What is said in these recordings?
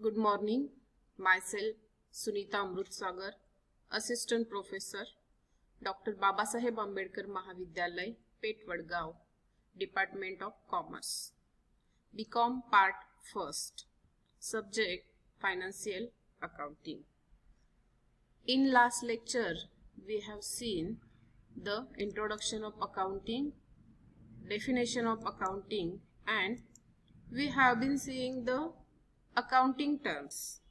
Good morning. Myself, Sunita Amrutsagar, Assistant Professor, Dr. Babasaheb Ambedkar Mahavidyalay, Pet Vadgaon, Department of Commerce. BCom Part 1st. Subject Financial Accounting. In last lecture, we have seen the introduction of accounting, definition of accounting, and we have been seeing the accounting terms.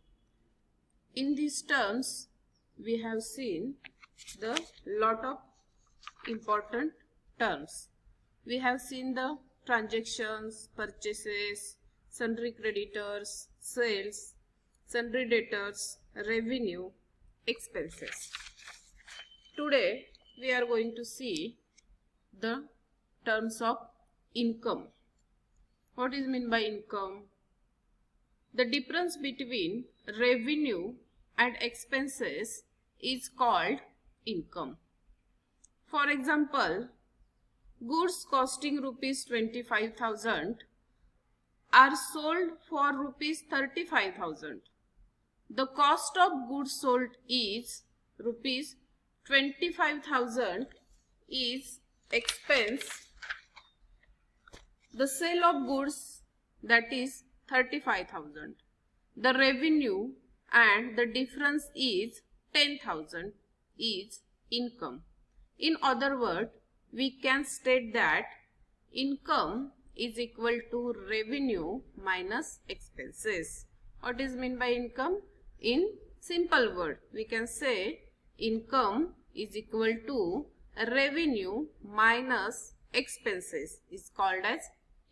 In these terms, we have seen the lot of important terms. We have seen the transactions, purchases, sundry creditors, sales, sundry debtors, revenue, expenses. Today, we are going to see the terms of income. What is meant by income? The difference between revenue and expenses is called income. For example, goods costing rupees 25,000 are sold for rupees 35,000. The cost of goods sold is rupees 25,000 is expense. The sale of goods, that is 35,000. The revenue and the difference is 10,000 is income. In other words, we can state that income is equal to revenue minus expenses. What is meant by income? In simple word, we can say income is equal to revenue minus expenses is called as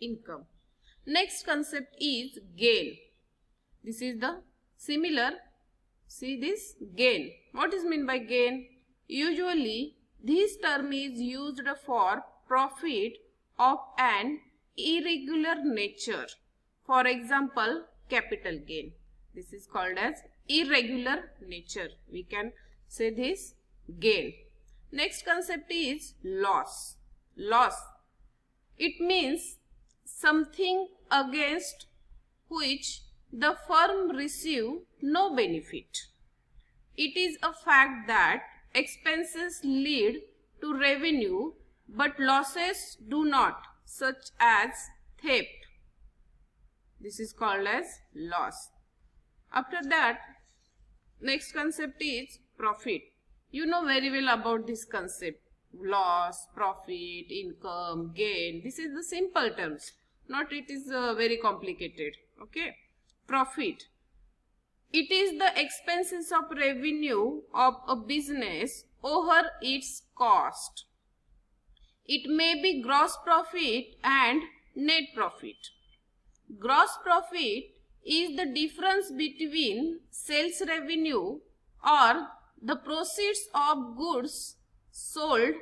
income. Next concept is gain. This is the similar. See this gain. What is meant by gain? Usually this term is used for profit of an irregular nature. For example, capital gain. This is called as irregular nature. We can say this gain. Next concept is loss. Loss. It means something against which the firm receive no benefit. It is a fact that expenses lead to revenue but losses do not, such as theft. This is called as loss. After that, next concept is profit. You know very well about this concept. Loss, profit, income, gain. This is the simple terms. Not it is very complicated. Okay. Profit. It is the expenses of revenue of a business over its cost. It may be gross profit and net profit. Gross profit is the difference between sales revenue or the proceeds of goods sold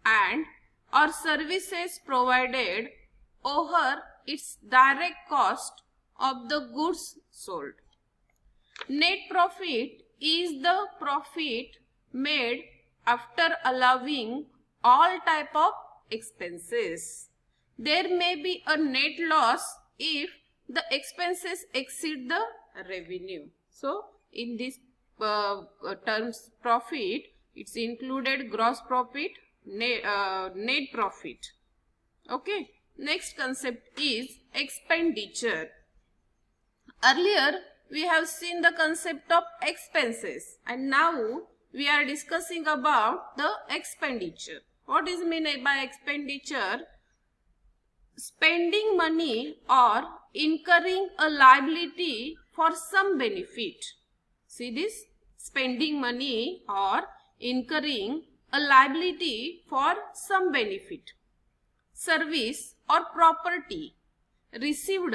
and or services provided over its direct cost of the goods sold. Net profit is the profit made after allowing all type of expenses. There may be a net loss if the expenses exceed the revenue. So, in this terms profit, it's included gross profit, net profit. Okay. Next concept is expenditure. Earlier, we have seen the concept of expenses and now we are discussing about the expenditure. What is meant by expenditure? Spending money or incurring a liability for some benefit. See this? Spending money or incurring a liability for some benefit. Service or property received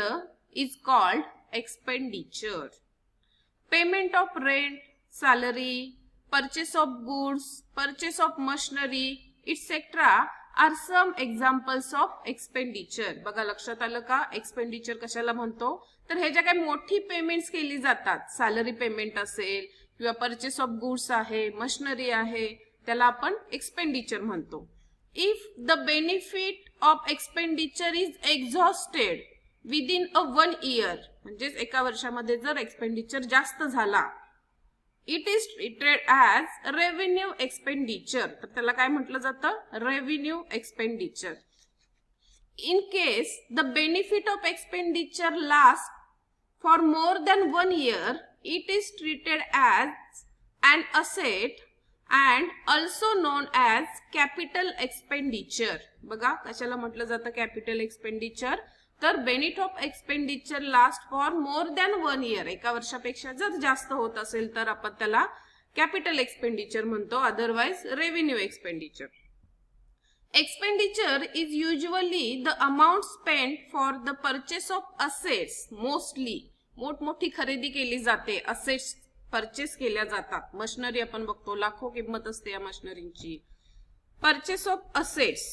is called expenditure. Payment of rent, salary, purchase of goods, purchase of machinery, etc. are some examples of expenditure. बघा लक्षात आलं का expenditure कशाला म्हणतो तर हे ज्या काही मोठी पेमेंट्स केली जातात सॅलरी पेमेंट असेल किंवा परचेस ऑफ गुड्स आहे मशिनरी आहे त्याला आपण एक्सपेंडिचर म्हणतो. If the benefit of expenditure is exhausted, within a 1 year, म्हणजेच एका वर्षामध्ये जर एक्सपेंडिचर जास्त झाला, it is treated as revenue expenditure. तर त्याला काय म्हटलं जातं? Revenue expenditure. In case the benefit of expenditure lasts for more than 1 year, it is treated as an asset and also known as capital expenditure. बघा कशाला म्हटलं जातं capital expenditure? तर benefit of expenditure last for more than 1 year, एका वर्षापेक्षा जर जास्त होत असेल तर आपण त्याला कॅपिटल एक्सपेंडिचर म्हणतो, otherwise revenue expenditure. Expenditure is usually the amount spent for the purchase of assets. Mostly मोठमोठी खरेदी केली जाते, असेट्स परचेस केल्या जातात. मशिनरी आपण बघतो, लाखो किंमत असते या मशिनरीची. Purchase of assets,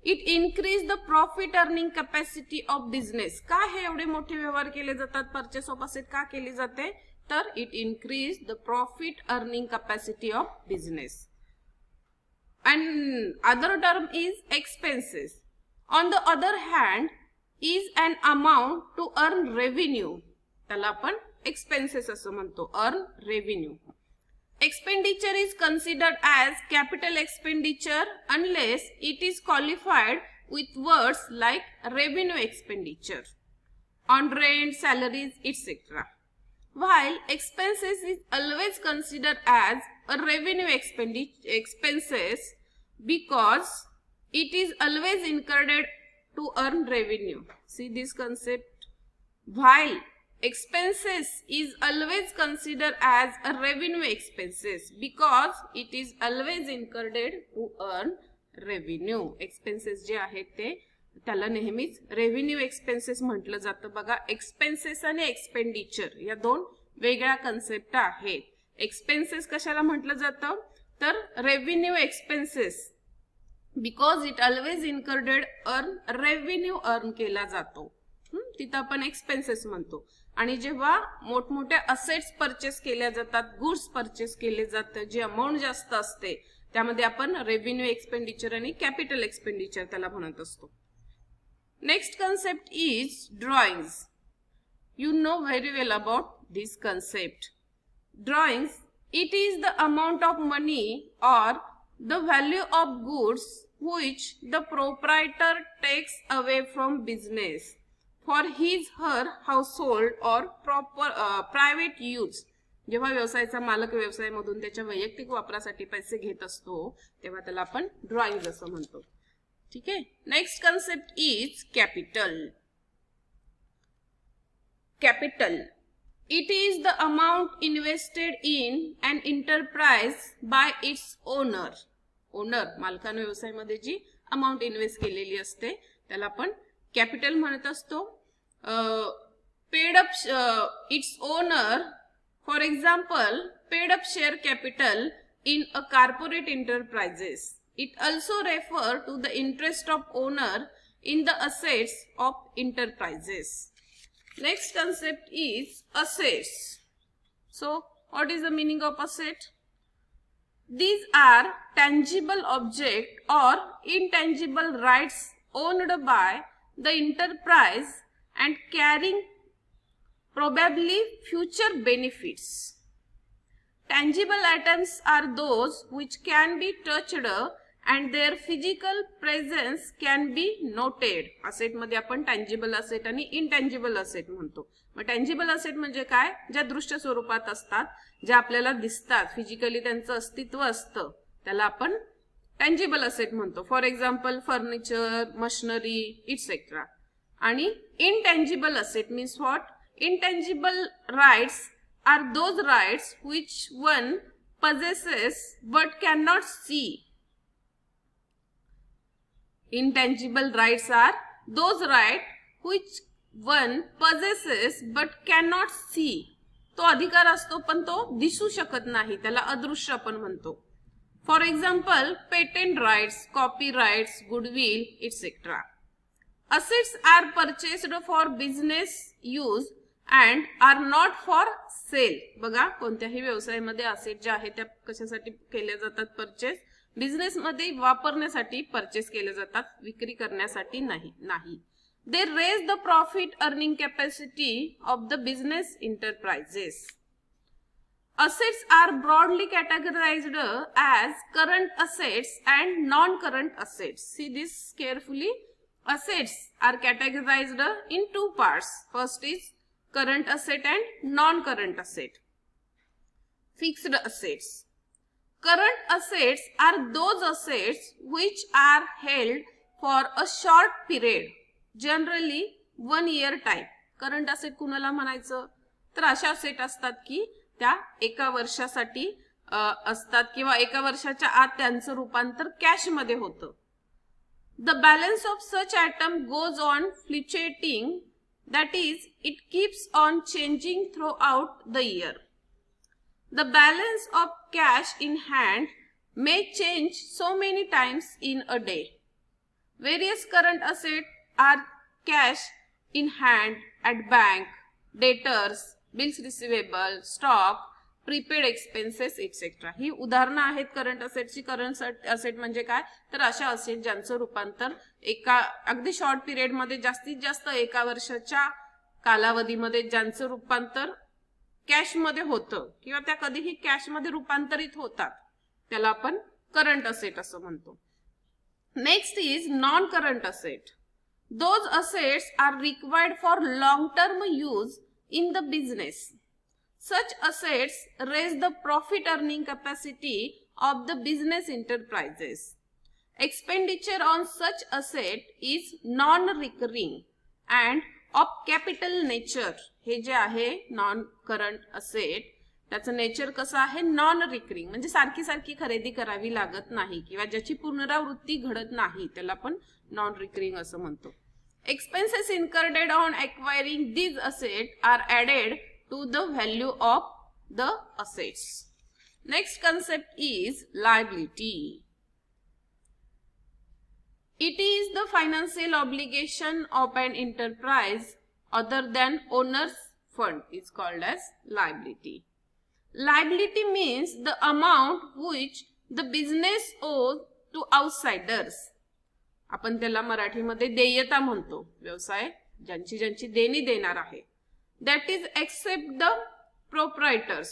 it increase the profit earning capacity of business. का हे एवढे मोठे व्यवहार केले जातात? परचेस ऑफ असेट का केली जाते? तर it increase the profit earning capacity of business. And other term is expenses. On the other hand, is an amount to earn revenue. त्याला आपण expenses असं म्हणतो, earn revenue. Expenditure is considered as capital expenditure unless it is qualified with words like revenue expenditure on rent, salaries, etc. While expenses is always considered as a revenue expenses because it is always incurred to earn revenue. See this concept. While expenses is always considered as a revenue expenses because it is always incurred to earn revenue. Expenses जे आहेत ते त्याला नेहमीच revenue expenses म्हटलं जातं. बघा expenses आणि expenditure या दोन वेगळ्या कन्सेप्ट आहेत. एक्सपेन्सेस कशाला म्हटलं जातं? तर revenue expenses because it always incurred earn, revenue earn केला जातो, तिथं आपण एक्सपेन्सेस म्हणतो. आणि जेव्हा मोठमोठ्या असेट्स परचेस केल्या जातात, गुड्स परचेस केले जातात, जी अमाऊंट जास्त असते त्यामध्ये आपण रेव्हेन्यू एक्सपेंडिचर आणि कॅपिटल एक्सपेंडिचर त्याला म्हणत असतो. Next concept is drawings. You know very well about this concept. Drawings, it is the amount of money or the value of goods which the proprietor takes away from business for his her household or private use. जेव्हा व्यवसायाचा मालक व्यवसायामधून त्याच्या वैयक्तिक वापरासाठी पैसे घेत असतो तेव्हा त्याला आपण ड्रॉइंग असं म्हणतो. ठीक आहे. Next concept is capital. Capital, it is the amount invested in an enterprise by its owner. Owner मालकाने व्यवसायामध्ये जी अमाउंट इन्व्हेस्ट केलेली असते त्याला आपण कॅपिटल म्हणत असतो. Paid up its owner, for example paid up share capital in a corporate enterprises. It also refers to the interest of owner in the assets of enterprises. Next concept is assets. So, what is the meaning of asset? These are tangible object or intangible rights owned by the enterprise and carrying probably future benefits. Tangible items are those which can be touched and their physical presence can be noted. Asset मध्ये आपण tangible asset आणि intangible asset म्हणतो. मग tangible asset म्हणजे काय? ज्या दृश्य स्वरूपात असतात, ज्या आपल्याला दिसतात, फिजिकली त्यांचं अस्तित्व असतं त्याला आपण टँजिबल असेट म्हणतो. For example furniture, machinery etcetera. आणि intangible asset means what? Intangible rights are those rights which one possesses but cannot see. Intangible rights are those rights which one possesses but cannot see. तो अधिकार असतो पण तो दिसू शकत नाही, त्याला अदृश्य आपण म्हणतो. For example patent rights, copyrights, गुडविल goodwill. Assets are purchased for business use and are not for sale. बघा कोणत्याही व्यवसायामध्ये असेट जे आहे त्या कशासाठी केल्या जातात? परचेस. बिझनेस मध्ये वापरण्यासाठी परचेस केले जातात, विक्री करण्यासाठी नाही. they raise the profit earning capacity of the business enterprises. Assets are broadly categorized as current assets and non-current assets. See this carefully. Assets are categorized in two parts. First is current asset and non-current asset. Fixed assets. Current assets are those assets which are held for a short period, generally 1 year time. Current asset कुणाला म्हणायचं तर अशा asset असतात की त्या एका वर्षासाठी असतात किंवा एका वर्षाच्या आत त्यांचं रूपांतर कॅश मध्ये होतं. The balance of such item goes on fluctuating, that is, it keeps on changing throughout the year. The balance of cash in hand may change so many times in a day. Various current assets are cash in hand at bank, debtors, bills receivable, stock, prepaid expenses etcetera. ही उदाहरणं आहेत current असेटची. Current asset म्हणजे काय तर अशा asset ज्यांचं रूपांतर एका अगदी शॉर्ट पिरियड मध्ये जास्तीत जास्त एका वर्षाच्या कालावधीमध्ये ज्यांचं रूपांतर कॅश मध्ये होतं किंवा त्या कधीही कॅश मध्ये रूपांतरित होतात त्याला आपण करंट असेट असं म्हणतो. Next is non current asset. Those assets are required for long term use in the business. Such assets raise the profit earning capacity of the business enterprises. Expenditure on such asset is non-recurring and of capital nature. हे जे आहे non current asset त्याचं nature कसं आहे non recurring म्हणजे सारखी सारखी खरेदी करावी लागत नाही किंवा ज्याची पुनरावृत्ती घडत नाही त्याला आपण नॉन रिकरिंग असं म्हणतो. Expenses incurred on acquiring these assets are added to the value of the assets. Next concept is liability. It is the financial obligation of an enterprise other than owner's fund is called as liability. Liability means the amount which the business owes to outsiders. आपण त्याला मराठीमध्ये देयता म्हणतो. व्यवसाय ज्यांची ज्यांची देणी देणार आहे. That is except the proprietors.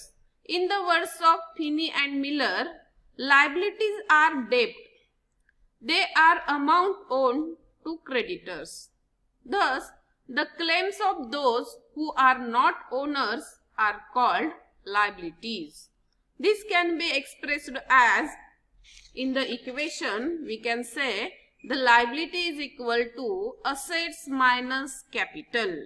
In the words of Finney and Miller, liabilities are debt. They are amount owed to creditors. Thus, the claims of those who are not owners are called liabilities. This can be expressed as, in the equation, we can say the liability is equal to assets minus capital.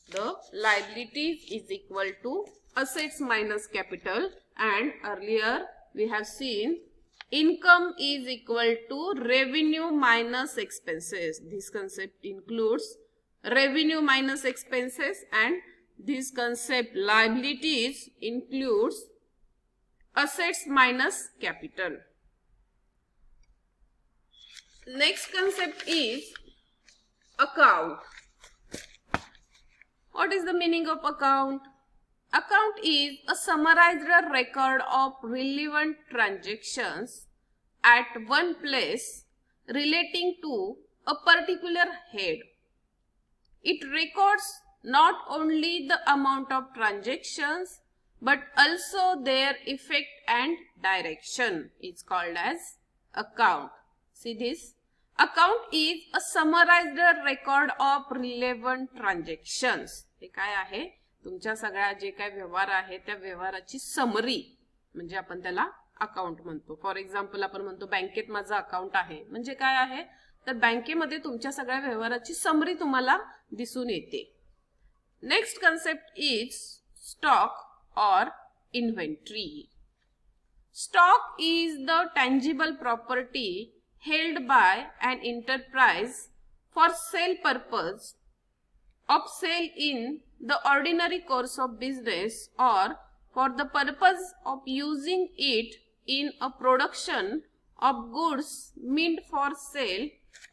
The liabilities is equal to assets minus capital, and earlier we have seen income is equal to revenue minus expenses. This concept includes revenue minus expenses, and this concept liabilities includes assets minus capital. Next concept is account. What is the meaning of account? Account is a summarized record of relevant transactions at one place relating to a particular head. It records not only the amount of transactions but also their effect and direction. It's called as account. See this? Account is a summarized record of relevant transactions. हे काय आहे तुमच्या सगळ्या जे काय व्यवहार आहे त्या व्यवहाराची summary म्हणजे आपण त्याला अकाउंट म्हणतो. फॉर एक्झाम्पल आपण म्हणतो बँकेत माझं अकाउंट आहे म्हणजे काय आहे तर बँकेमध्ये तुमच्या सगळ्या व्यवहाराची समरी तुम्हाला दिसून येते. नेक्स्ट कन्सेप्ट इज स्टॉक और inventory. Stock is the tangible property held by an enterprise for sale purpose of sale in the ordinary course of business or for the purpose of using it in a production of goods meant for sale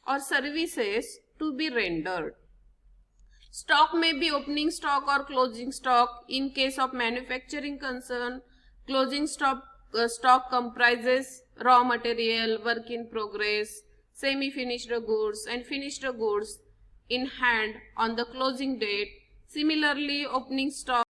or services to be rendered. Stock may be opening stock or closing stock. In case of manufacturing concern, closing stock comprises raw material, work in progress, semi-finished goods and finished goods. in hand on the closing date. Similarly, opening stock